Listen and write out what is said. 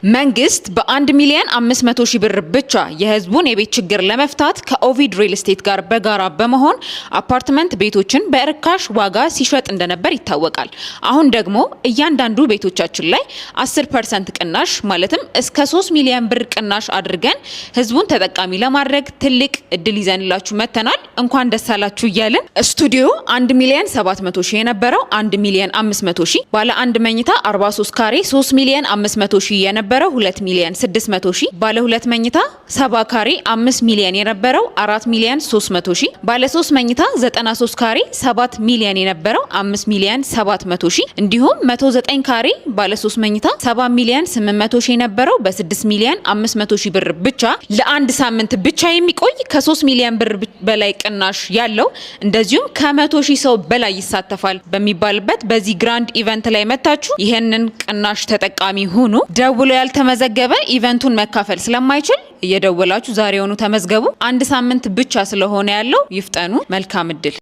መንግስት በ1 ሚሊዮን 500 ሺህ ብር ብቻ የህዝቡን የቤት ችግር ለመፍታት ከኦቪድ ሪል ስቴት ጋር በጋራ በመሆን አፓርትመንት ቤቶችን በርካሽ ዋጋ ሲሸጥ እንደነበር ይታወቃል። አሁን ደግሞ እያንዳንዱ ቤቶቻችን ላይ 10% ቅናሽ ማለትም እስከ 3 ሚሊዮን ብር ቅናሽ አድርገን ህዝቡን ተጠቃሚ ለማድረግ ትልቅ እድል ይዘንላችሁ መተናል። እንኳን ደስ አላችሁ እያልን ስቱዲዮ 1 ሚሊዮን 700 ሺህ የነበረው 1 ሚሊዮን 500 ሺህ፣ ባለ 1 መኝታ 43 ካሬ 3 ሚሊዮን 500 ሺህ የነበረው 2 ሚሊዮን 600 ሺህ፣ ባለ 2 መኝታ 70 ካሬ 5 ሚሊዮን የነበረው 4 ሚሊዮን 300 ሺህ፣ ባለ 3 መኝታ 93 ካሬ 7 ሚሊዮን የነበረው 5 ሚሊዮን 700 ሺህ፣ እንዲሁም 109 ካሬ ባለ 3 መኝታ 7 ሚሊዮን 800 ሺህ የነበረው በ6 ሚሊዮን 500 ሺህ ብር ብቻ ለአንድ ሳምንት ብቻ የሚቆይ ከ3 ሚሊዮን ብር በላይ ቅናሽ ያለው እንደዚሁም ከ100 ሺህ ሰው በላይ ይሳተፋል በሚባልበት በዚህ ግራንድ ኢቨንት ላይ መታችሁ ይሄንን ቅናሽ ተጠቃሚ ሁኑ። ደውሎ ያልተመዘገበ ኢቨንቱን መካፈል ስለማይችል እየደወላችሁ ዛሬውኑ ተመዝገቡ። አንድ ሳምንት ብቻ ስለሆነ ያለው ይፍጠኑ። መልካም እድል።